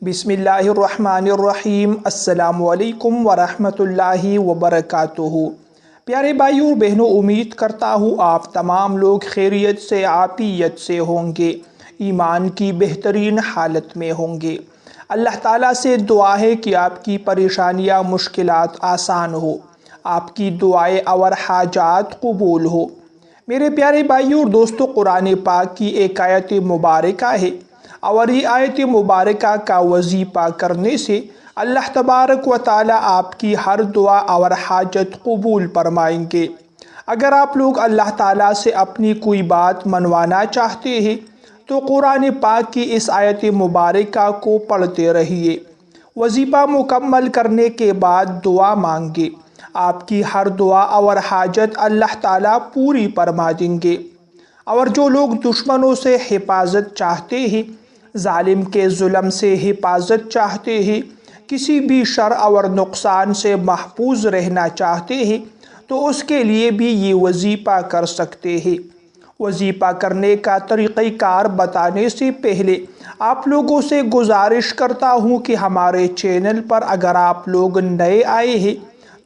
बिस्मिल्लाहिर्रहमानिर्रहीम। अस्सलामु अलैकुम वरहमतुल्लाहि वबरकातुहू। प्यारे भाइयों और बहनों, उम्मीद करता हूँ आप तमाम लोग खैरियत से आफियत से होंगे, ईमान की बेहतरीन हालत में होंगे। अल्लाह ताला से दुआ है कि आपकी परेशानियाँ मुश्किलात आसान हो, आपकी दुआएं और हाजात कबूल हो। मेरे प्यारे भाइयों और दोस्तों, कुरान पाक की एक आयत मुबारका है और ये आयत मुबारका का वजीफ़ा करने से अल्लाह तबारक व ताला आपकी हर दुआ और हाजत कबूल फरमाएंगे। अगर आप लोग अल्लाह ताला से अपनी कोई बात मनवाना चाहते हैं तो कुरान पाक की इस आयत मुबारका को पढ़ते रहिए। वजीफ़ा मुकम्मल करने के बाद दुआ मांगे, आपकी हर दुआ और हाजत अल्लाह ताला पूरी फरमा देंगे। और जो लोग दुश्मनों से हिफाजत चाहते हैं, जालिम के जुल्म से हिफाजत चाहते हैं, किसी भी शर और नुकसान से महफूज रहना चाहते हैं, तो उसके लिए भी ये वजीफ़ा कर सकते हैं। वजीफ़ा करने का तरीक़ाकार बताने से पहले आप लोगों से गुजारिश करता हूँ कि हमारे चैनल पर अगर आप लोग नए आए हैं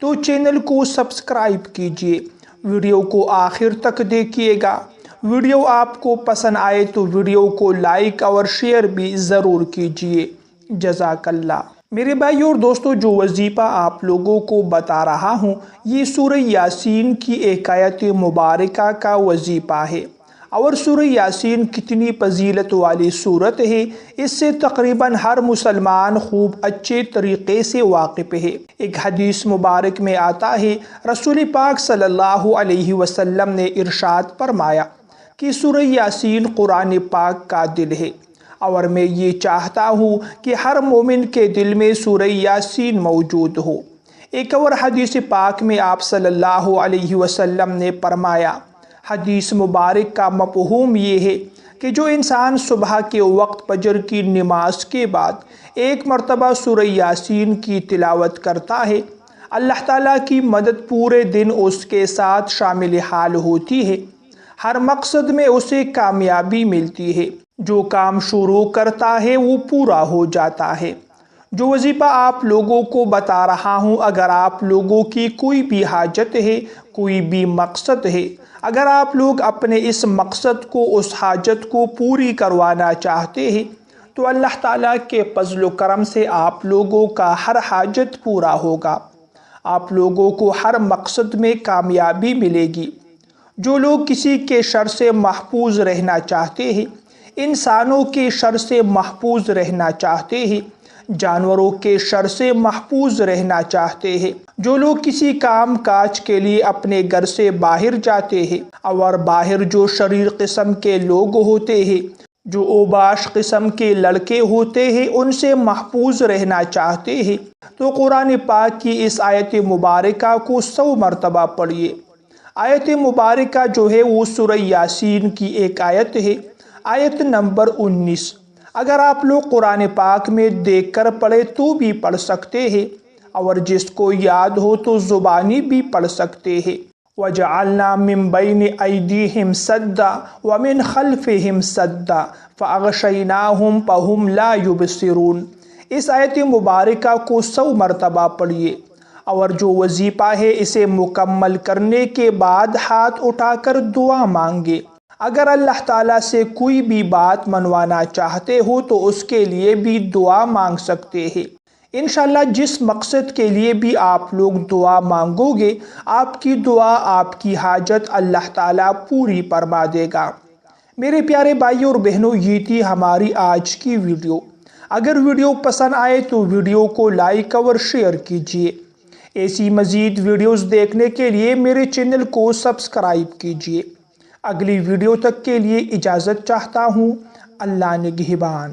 तो चैनल को सब्सक्राइब कीजिए, वीडियो को आखिर तक देखिएगा। वीडियो आपको पसंद आए तो वीडियो को लाइक और शेयर भी ज़रूर कीजिए। जज़ाकल्लाह। मेरे भाइयों और दोस्तों, जो वजीफ़ा आप लोगों को बता रहा हूँ ये सूरह यासीन की एक आयत मुबारका का वजीफ़ा है। और सूरह यासीन कितनी फजीलत वाली सूरत है, इससे तकरीबन हर मुसलमान खूब अच्छे तरीक़े से वाकिफ़ है। एक हदीस मुबारक में आता है, रसूल पाक सल्लल्लाहु अलैहि वसल्लम ने इरशाद फरमाया कि सूरह यासीन कुरान पाक का दिल है, और मैं ये चाहता हूँ कि हर मोमिन के दिल में सूरह यासीन मौजूद हो। एक और हदीस पाक में आप सल्लल्लाहु अलैहि वसल्लम ने फरमाया, हदीस मुबारक का मफ़हूम ये है कि जो इंसान सुबह के वक्त फजर की नमाज के बाद एक मरतबा सूरह यासीन की तिलावत करता है, अल्लाह ताला की मदद पूरे दिन उसके साथ शामिल हाल होती है। हर मकसद में उसे कामयाबी मिलती है, जो काम शुरू करता है वो पूरा हो जाता है। जो वजीफ़ा आप लोगों को बता रहा हूँ, अगर आप लोगों की कोई भी हाजत है, कोई भी मकसद है, अगर आप लोग अपने इस मकसद को, उस हाजत को पूरी करवाना चाहते हैं तो अल्लाह ताला के फज़ल करम से आप लोगों का हर हाजत पूरा होगा, आप लोगों को हर मकसद में कामयाबी मिलेगी। जो लोग किसी के शर से महफूज रहना चाहते हैं, इंसानों के शर से महफूज रहना चाहते हैं, जानवरों के शर से महफूज रहना चाहते हैं, जो लोग किसी काम काज के लिए अपने घर से बाहर जाते हैं और बाहर जो शरीर किस्म के लोग होते हैं, जो ओबाश किस्म के लड़के होते हैं, उनसे महफूज रहना चाहते हैं, तो कुरान पाक की इस आयत मुबारका को 100 मरतबा पढ़िए। आयत मुबारका जो है वो सूरह यासीन की एक आयत है, आयत नंबर 19। अगर आप लोग कुरान पाक में देखकर पढ़े तो भी पढ़ सकते हैं, और जिसको याद हो तो ज़ुबानी भी पढ़ सकते हैं। वजअलना मिन बैनि ऐदीहिम सद्दा व मिन खल्फिहिम सद्दा फ़अग़शयनाहुम फ़हुम ला युबसिरून। इस आयत मुबारका को 100 मरतबा पढ़िए, और जो वजीफ़ा है इसे मुकम्मल करने के बाद हाथ उठाकर दुआ मांगे। अगर अल्लाह ताला से कोई भी बात मनवाना चाहते हो तो उसके लिए भी दुआ मांग सकते हैं। इंशाल्लाह जिस मकसद के लिए भी आप लोग दुआ मांगोगे, आपकी दुआ, आपकी हाजत अल्लाह ताला पूरी फरमा देगा। मेरे प्यारे भाइयों और बहनों, ये थी हमारी आज की वीडियो। अगर वीडियो पसंद आए तो वीडियो को लाइक और शेयर कीजिए। ऐसी मज़ीद वीडियोस देखने के लिए मेरे चैनल को सब्सक्राइब कीजिए। अगली वीडियो तक के लिए इजाज़त चाहता हूँ। अल्लाह निगहबान।